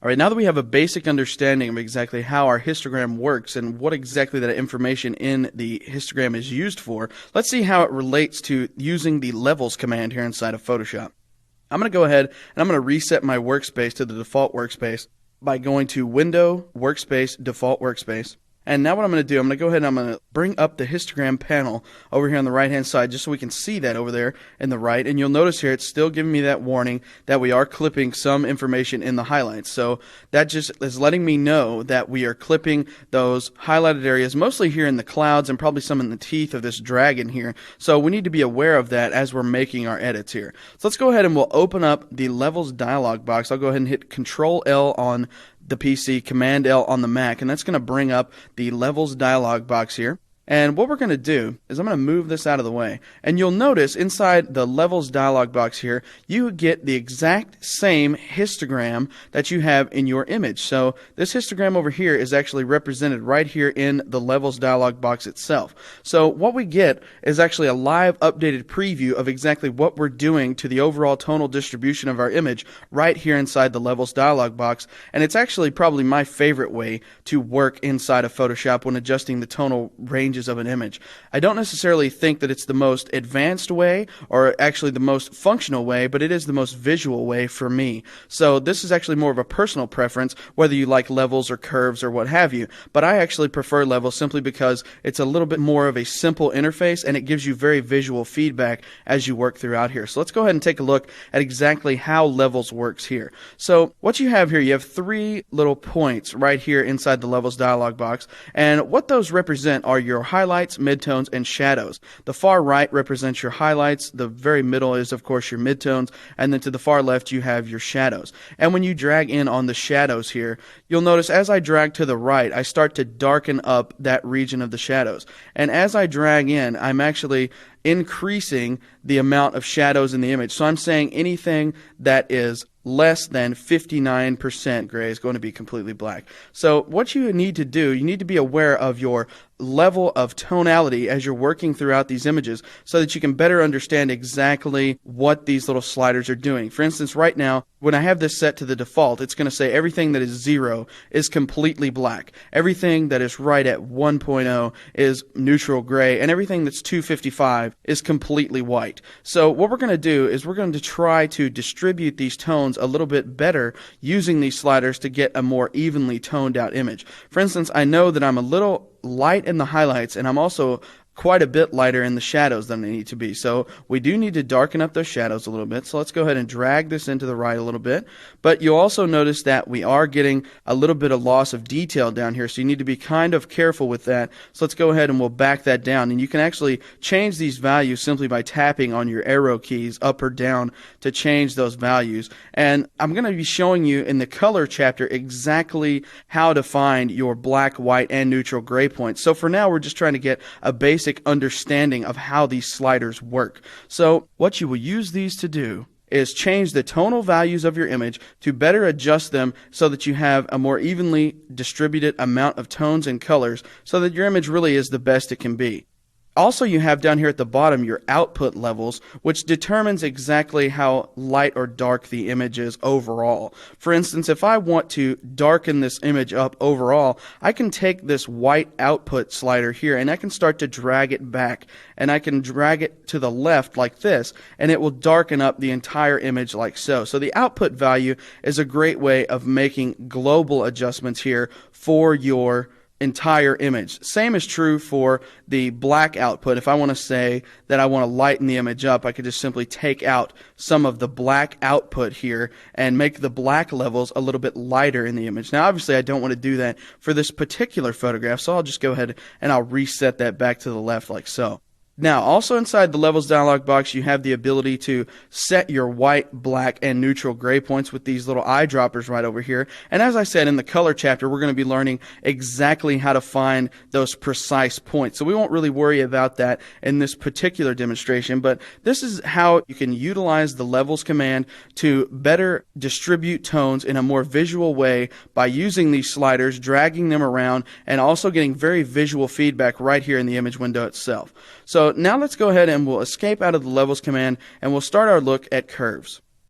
Alright, now that we have a basic understanding of exactly how our histogram works and what exactly that information in the histogram is used for, let's see how it relates to using the levels command here inside of Photoshop. I'm going to go ahead and I'm going to reset my workspace to the default workspace by going to Window, Workspace, Default Workspace. And now what I'm going to do, I'm going to go ahead and I'm going to bring up the histogram panel over here on the right hand side just so we can see that over there in the right. And you'll notice here it's still giving me that warning that we are clipping some information in the highlights. So that just is letting me know that we are clipping those highlighted areas, mostly here in the clouds and probably some in the teeth of this dragon here. So we need to be aware of that as we're making our edits here. So let's go ahead and we'll open up the levels dialog box. I'll go ahead and hit Control L on the PC, Command L on the Mac, and that's going to bring up the levels dialog box here. And what we're going to do is I'm going to move this out of the way. And you'll notice inside the levels dialog box here, you get the exact same histogram that you have in your image. So this histogram over here is actually represented right here in the levels dialog box itself. So what we get is actually a live updated preview of exactly what we're doing to the overall tonal distribution of our image right here inside the levels dialog box. And it's actually probably my favorite way to work inside of Photoshop when adjusting the tonal ranges of an image. I don't necessarily think that it's the most advanced way or actually the most functional way, but it is the most visual way for me. So this is actually more of a personal preference, whether you like levels or curves or what have you. But I actually prefer levels simply because it's a little bit more of a simple interface and it gives you very visual feedback as you work throughout here. So let's go ahead and take a look at exactly how levels works here. So what you have here, you have three little points right here inside the levels dialog box, and what those represent are your highlights, midtones, and shadows. The far right represents your highlights, the very middle is of course your midtones, and then to the far left you have your shadows. And when you drag in on the shadows here, you'll notice as I drag to the right, I start to darken up that region of the shadows. And as I drag in, I'm actually increasing the amount of shadows in the image. So I'm saying anything that is less than 59% gray is going to be completely black. So what you need to do, you need to be aware of your level of tonality as you're working throughout these images so that you can better understand exactly what these little sliders are doing. For instance, right now, when I have this set to the default, it's going to say everything that is 0 is completely black. Everything that is right at 1.0 is neutral gray, and everything that's 255 is completely white. So what we're going to do is we're going to try to distribute these tones a little bit better using these sliders to get a more evenly toned out image. For instance, I know that I'm a little light in the highlights and I'm also quite a bit lighter in the shadows than they need to be. So we do need to darken up those shadows a little bit. So let's go ahead and drag this into the right a little bit. But you'll also notice that we are getting a little bit of loss of detail down here. So you need to be kind of careful with that. So let's go ahead and we'll back that down. And you can actually change these values simply by tapping on your arrow keys up or down to change those values. And I'm going to be showing you in the color chapter exactly how to find your black, white, and neutral gray points. So for now, we're just trying to get a basic understanding of how these sliders work. So what you will use these to do is change the tonal values of your image to better adjust them so that you have a more evenly distributed amount of tones and colors so that your image really is the best it can be. Also, you have down here at the bottom your output levels, which determines exactly how light or dark the image is overall. For instance, if I want to darken this image up overall, I can take this white output slider here and I can start to drag it back, and I can drag it to the left like this, and it will darken up the entire image like so. So the output value is a great way of making global adjustments here for your entire image. Same is true for the black output. If I want to say that I want to lighten the image up, I could just simply take out some of the black output here and make the black levels a little bit lighter in the image. Now obviously I don't want to do that for this particular photograph, so I'll just go ahead and I'll reset that back to the left like so. Now, also inside the Levels dialog box, you have the ability to set your white, black, and neutral gray points with these little eyedroppers right over here. And as I said, in the color chapter, we're going to be learning exactly how to find those precise points. So we won't really worry about that in this particular demonstration, but this is how you can utilize the Levels command to better distribute tones in a more visual way by using these sliders, dragging them around, and also getting very visual feedback right here in the image window itself. So now let's go ahead and we'll escape out of the Levels command and we'll start our look at curves.